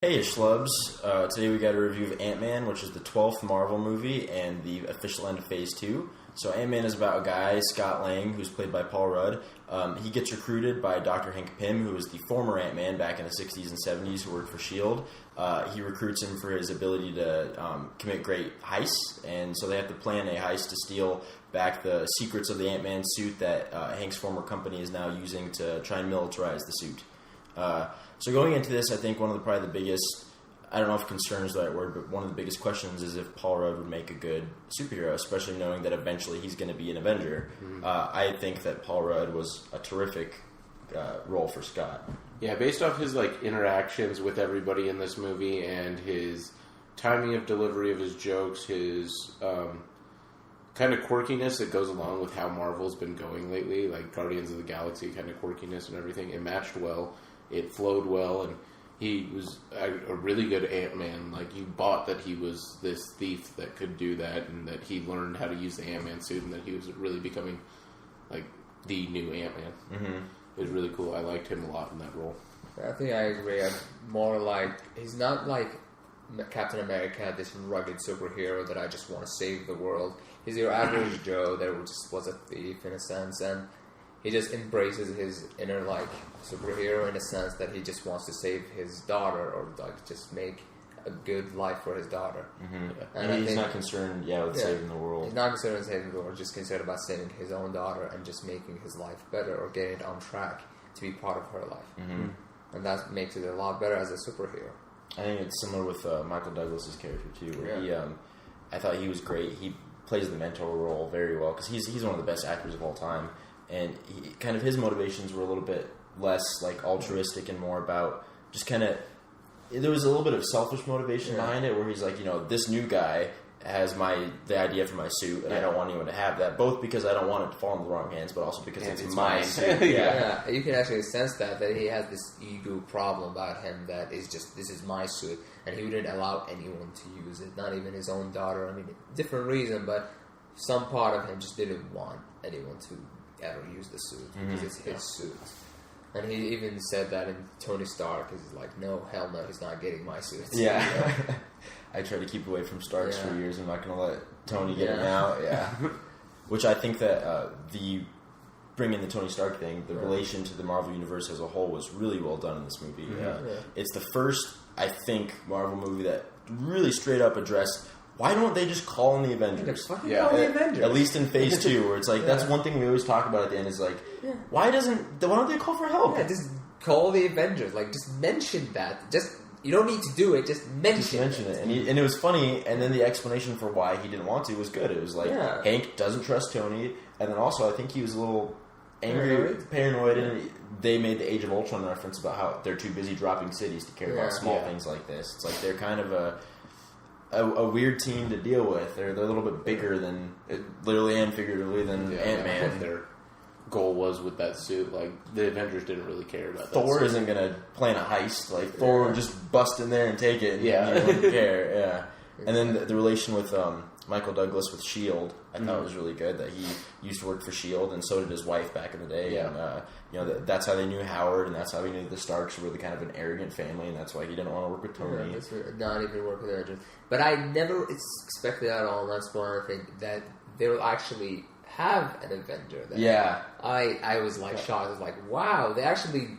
Hey, Schlubs. Today we got a review of Ant-Man, which is the 12th Marvel movie and the official end of Phase 2. So Ant-Man is about a guy, Scott Lang, who's played by Paul Rudd. He gets recruited by Dr. Hank Pym, who was the former Ant-Man back in the 60s and 70s who worked for S.H.I.E.L.D. He recruits him for his ability to commit great heists, and so they have to plan a heist to steal back the secrets of the Ant-Man suit that Hank's former company is now using to try and militarize the suit. So going into this, I think probably the biggest, I don't know if concern is the right word, but one of the biggest questions is if Paul Rudd would make a good superhero, especially knowing that eventually he's going to be an Avenger. I think that Paul Rudd was a terrific role for Scott. Yeah, based off his interactions with everybody in this movie and his timing of delivery of his jokes, his kind of quirkiness that goes along with how Marvel's been going lately, like Guardians of the Galaxy kind of quirkiness and everything, it matched well. It flowed well, and he was a really good Ant-Man. Like, you bought that he was this thief that could do that, and that he learned how to use the Ant-Man suit, and that he was really becoming, the new Ant-Man. Mm-hmm. It was really cool. I liked him a lot in that role. I think I agree. I'm more he's not like Captain America, this rugged superhero that I just want to save the world. He's your average Joe that just was a thief, in a sense, and he just embraces his inner superhero in a sense that he just wants to save his daughter or just make a good life for his daughter. Mm-hmm. And he's not concerned, with saving the world. He's not concerned with saving the world, just concerned about saving his own daughter and just making his life better or getting it on track to be part of her life. Mm-hmm. And that makes it a lot better as a superhero. I think it's similar with Michael Douglas's character too, where I thought he was great. He plays the mentor role very well because he's one of the best actors of all time. And his motivations were a little bit less altruistic and more about just there was a little bit of selfish motivation behind it, where he's this new guy has the idea for my suit, and I don't want anyone to have that, both because I don't want it to fall in the wrong hands, but also because it's my suit. Yeah, you can actually sense that he has this ego problem about him that is just, this is my suit, and he wouldn't allow anyone to use it, not even his own daughter. I mean, different reason, but some part of him just didn't want anyone to ever use the suit because it's his suit. And he even said that in Tony Stark, because he's like, no, hell no, he's not getting my suit. Yeah. I tried to keep away from Starks for years. I'm not going to let Tony get him out. Yeah. Which I think that bringing the Tony Stark thing, the relation to the Marvel Universe as a whole was really well done in this movie. Mm-hmm. It's the first, I think, Marvel movie that really straight up addressed, why don't they just call in the Avengers? Call the Avengers. At least in Phase 2, where it's that's one thing we always talk about at the end is why don't they call for help? Yeah, just call the Avengers. Just mention that. You don't need to do it. Just mention it. And it was funny. And then the explanation for why he didn't want to was good. It was Hank doesn't trust Tony, and then also I think he was a little angry, paranoid, and they made the Age of Ultron reference about how they're too busy dropping cities to care about small things like this. It's they're kind of a weird team to deal with. They're a little bit bigger than, literally and figuratively, than Ant-Man. What their goal was with that suit. The Avengers didn't really care about that. Thor isn't going to plan a heist. Thor would just bust in there and take it. And he wouldn't care. Yeah. And then the relation with Michael Douglas with S.H.I.E.L.D. I thought was really good. That he used to work for S.H.I.E.L.D. and so did his wife back in the day. Yeah. And that's how they knew Howard, and that's how he knew the Starks were the kind of an arrogant family, and that's why he didn't want to work with Tony. Not even work with Avengers. But I never expected at all, and that's one of the things, that they will actually have an Avenger. I was shocked. I was wow, they actually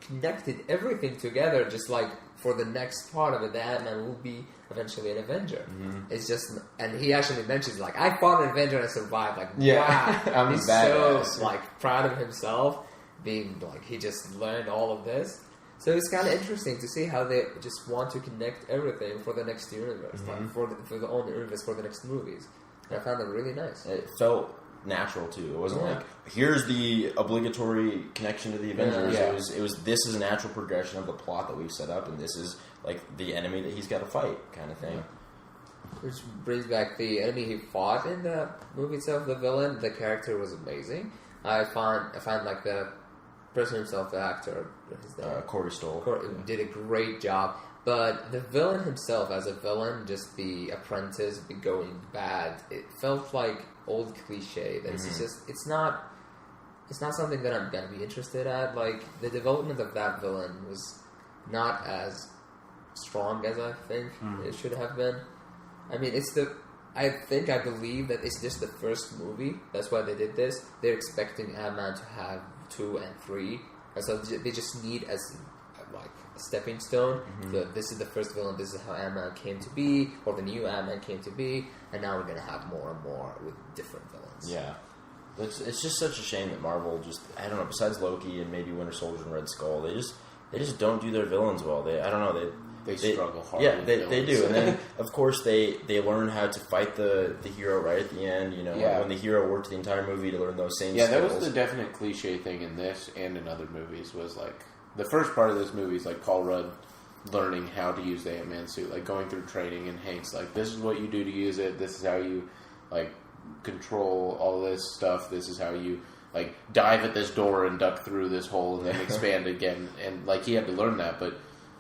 connected everything together, just for the next part of it, the Ant-Man will be eventually an Avenger. Mm-hmm. It's just, and he actually mentions I fought an Avenger and I survived. Wow, he's so proud of himself, being he just learned all of this. So it's kind of interesting to see how they just want to connect everything for the next universe, for the own universe for the next movies. And I found it really nice. It felt natural too. It wasn't here's the obligatory connection to the Avengers. Yeah. It was this is a natural progression of the plot that we've set up, and this is the enemy that he's got to fight, kind of thing. Yeah. Which brings back the enemy he fought in the movie itself, the villain. The character was amazing. I found the person himself, the actor, his name, Corey Stoll, did a great job. But the villain himself, as a villain, just the apprentice going bad, it felt like old cliche. That it's not something that I'm gonna be interested at. The development of that villain was not as strong as I think it should have been. I mean, I believe that it's just the first movie. That's why they did this. They're expecting Ant-Man to have 2 and 3, and so they just need as like a stepping stone. This is the first villain. This is how Ant-Man came to be, or the new Ant-Man came to be, and now we're gonna have more and more with different villains. Yeah. It's just such a shame that Marvel just, I don't know, besides Loki and maybe Winter Soldier and Red Skull, they just don't do their villains well. They struggle hard. Yeah, they do. And then, of course, they learn how to fight the hero right at the end. You know, when the hero worked the entire movie to learn those same skills. Yeah, that was the definite cliche thing in this and in other movies was, like, the first part of this movie is, like, Paul Rudd learning how to use the Ant-Man suit. Like, going through training, and Hank's like, this is what you do to use it. This is how you, like, control all this stuff. This is how you like dive at this door and duck through this hole and then expand again. And like he had to learn that, but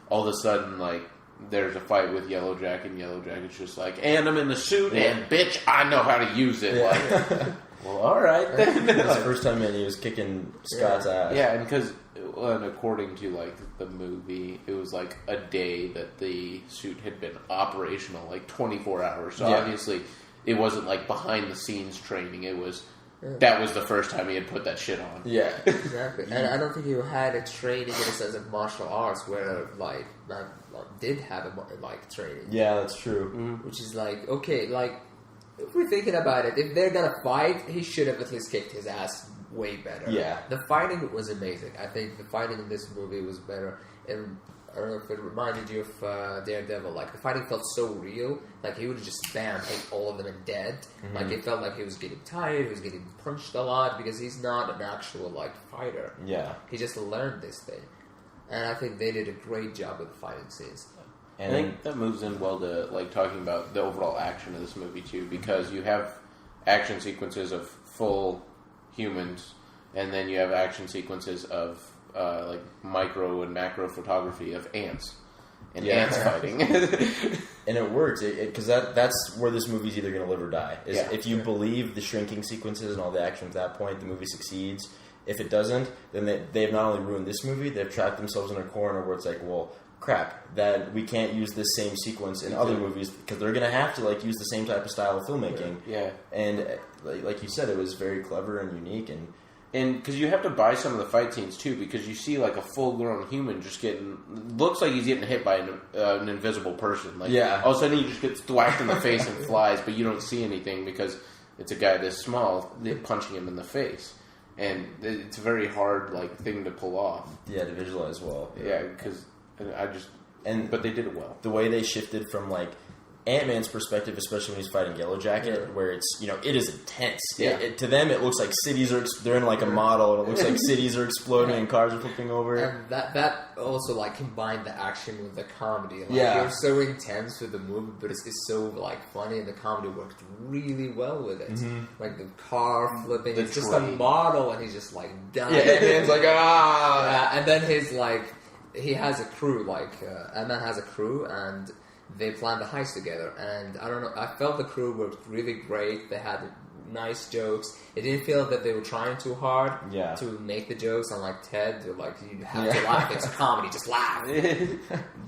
all of a sudden like there's a fight with Yellow Jacket, and Yellow Jacket's just like, and I'm in the suit, and bitch, I know how to use it. Like, well, all right then. It was the first time he was kicking Scott's ass. Yeah, and because according to like the movie, it was like a day that the suit had been operational, like 24 hours. So obviously. It wasn't like behind the scenes training. It was that was the first time he had put that shit on. Yeah, exactly. And I don't think he had a training in a sense of martial arts where like did have a like training. Yeah, that's true. Which is like okay, like if we're thinking about it, if they're gonna fight, he should have at least kicked his ass way better. Yeah, the fighting was amazing. I think the fighting in this movie was better. And I don't know if it reminded you of Daredevil. Like, the fighting felt so real. Like, he would just, bam, hit all of them and dead. Like, it felt like he was getting tired. He was getting punched a lot because he's not an actual, like, fighter. Yeah. He just learned this thing. And I think they did a great job with the fighting scenes. And I think that moves in well to, like, talking about the overall action of this movie, too. Because you have action sequences of full humans, and then you have action sequences of like micro and macro photography of ants and ants fighting, and it works because that's where this movie's either going to live or die. If you believe the shrinking sequences and all the action at that point, the movie succeeds. If it doesn't, then they've not only ruined this movie, they've trapped themselves in a corner where it's like, well, crap, that we can't use this same sequence in other movies because they're going to have to like use the same type of style of filmmaking. Yeah, and like you said, it was very clever and unique And because you have to buy some of the fight scenes, too, because you see, like, a full-grown human just looks like he's getting hit by an invisible person. Like, all of a sudden he just gets thwacked in the face and flies, but you don't see anything because it's a guy this small punching him in the face. And it's a very hard, like, thing to pull off. Yeah, to visualize well. Yeah, because but they did it well. The way they shifted from, like, Ant-Man's perspective, especially when he's fighting Yellow Jacket, where it's, you know, it is intense. Yeah. To them, it looks like cities are, they're in like a model, and it looks like cities are exploding and cars are flipping over. And that also, like, combined the action with the comedy. Like, it was so intense with the movie, but it's so, like, funny, and the comedy worked really well with it. Like, the car flipping, it's just a model, and he's just, like, dying. And it's like, and then his, like, he has a crew, like, Ant-Man has a crew, and they planned the heist together, and I don't know, I felt the crew worked really great. They had nice jokes. It didn't feel that they were trying too hard to make the jokes, unlike Ted, they're like, you have to laugh, it's a comedy, just laugh.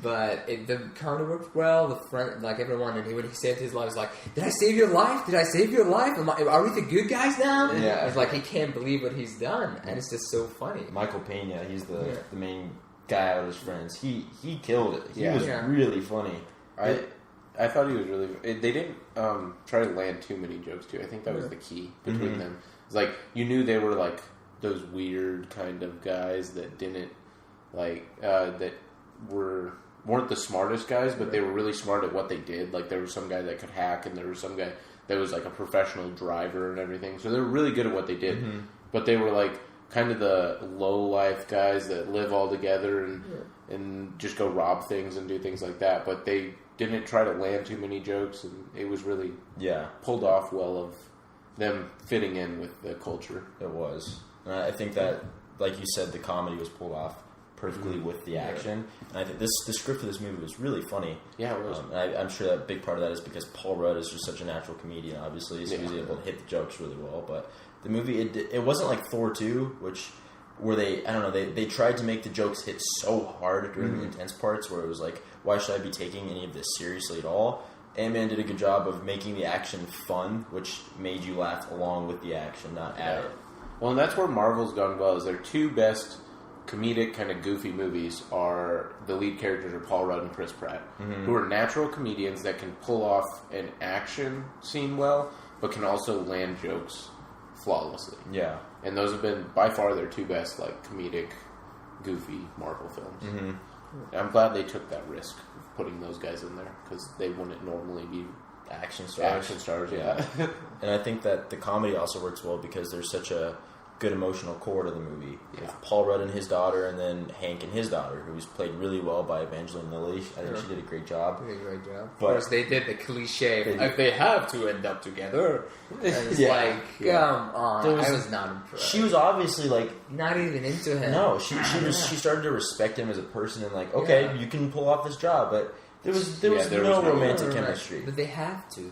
But the comedy worked well, the friend, like everyone, and when he saved his life, he's like, did I save your life? Did I save your life? Are we the good guys now? Yeah. It's like, he can't believe what he's done, and it's just so funny. Michael Pena, he's the main guy out of his friends. He killed it. He was really funny. I thought he was really... They didn't try to land too many jokes, too. I think that was the key between them. It's like, you knew they were, like, those weird kind of guys that didn't, like, that weren't the smartest guys, but they were really smart at what they did. Like, there was some guy that could hack, and there was some guy that was, like, a professional driver and everything. So they were really good at what they did. But they were, like, kind of the low-life guys that live all together and just go rob things and do things like that. But they didn't try to land too many jokes, and it was really pulled off well of them fitting in with the culture. It was. And I think that, like you said, the comedy was pulled off perfectly with the action. And I think the script of this movie was really funny. Yeah, it was. I'm sure that a big part of that is because Paul Rudd is just such a natural comedian, obviously, so he was able to hit the jokes really well. But the movie, it wasn't like Thor 2, which where they tried to make the jokes hit so hard during the intense parts where it was like, why should I be taking any of this seriously at all? Ant-Man did a good job of making the action fun, which made you laugh along with the action, not at it. Well, and that's where Marvel's gone well, is their two best comedic kind of goofy movies are the lead characters are Paul Rudd and Chris Pratt, who are natural comedians that can pull off an action scene well, but can also land jokes flawlessly. Yeah. And those have been, by far, their two best, like, comedic, goofy Marvel films. Mm-hmm. I'm glad they took that risk of putting those guys in there, because they wouldn't normally be action stars, yeah. And I think that the comedy also works well because there's such a good emotional core to the movie. Yeah. Paul Rudd and his daughter, and then Hank and his daughter, who's played really well by Evangeline Lilly. I think she did a great job. Of course, they did the cliche, like, they have to end up together. And it's come on. I was not impressed. She was obviously, like... not even into him. No, she started to respect him as a person and, like, okay, you can pull off this job, but there was no romantic chemistry. But they have to.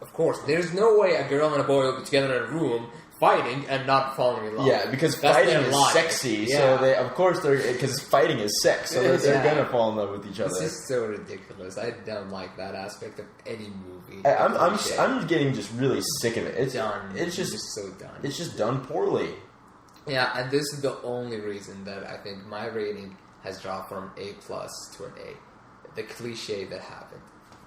Of course, there's no way a girl and a boy will be together in a room fighting and not falling in love. Yeah, because fighting is sexy, so because fighting is sex, so they're gonna fall in love with each other. It's just so ridiculous. I don't like that aspect of any movie. I'm getting just really sick of it. It's done. It's just so done. It's just done poorly. Yeah, and this is the only reason that I think my rating has dropped from A+ to an A. The cliche that happened.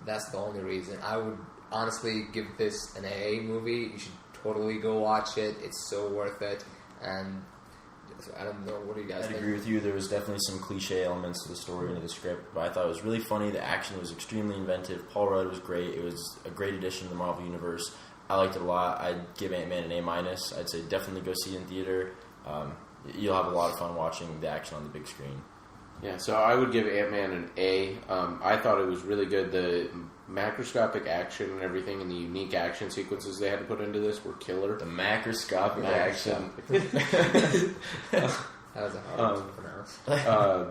That's the only reason. I would honestly give this an A movie. You should totally go watch it. It's so worth it. And I don't know, what do you guys think? I agree with you. There was definitely some cliche elements to the story and to the script, but I thought it was really funny. The action was extremely inventive. Paul Rudd was great. It was a great addition to the Marvel Universe. I liked it a lot. I'd give Ant-Man an A-. I'd say definitely go see it in theater. You'll have a lot of fun watching the action on the big screen. Yeah, so I would give Ant-Man an A. I thought it was really good. The macroscopic action and everything and the unique action sequences they had to put into this were killer. The macroscopic action. That was a hard one to pronounce.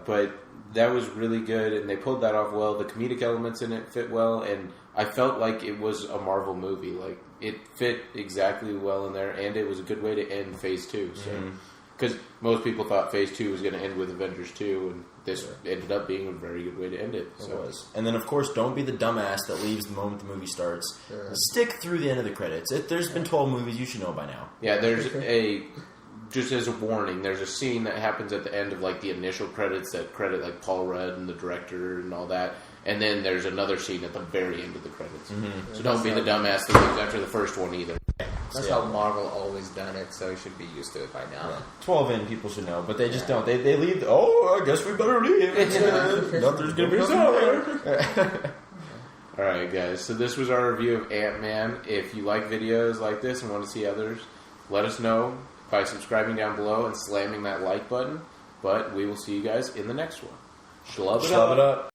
But that was really good, and they pulled that off well. The comedic elements in it fit well, and I felt like it was a Marvel movie. Like, it fit exactly well in there, and it was a good way to end Phase 2. So. Because most people thought Phase 2 was going to end with Avengers 2, and this ended up being a very good way to end it. So. It was. And then, of course, don't be the dumbass that leaves the moment the movie starts. Stick through the end of the credits. There's been 12 movies. You should know by now. Yeah, there's just as a warning, there's a scene that happens at the end of, like, the initial credits that credit, like, Paul Rudd and the director and all that. And then there's another scene at the very end of the credits. Mm-hmm. So don't be the dumbass that leaves after the first one either. That's how Marvel always done it, so you should be used to it by now. Yeah. 12 in, people should know, but they just don't. They leave, I guess we better leave. Nothing's going to be solid. Alright, guys, so this was our review of Ant-Man. If you like videos like this and want to see others, let us know by subscribing down below and slamming that like button. But we will see you guys in the next one. Schlub it up.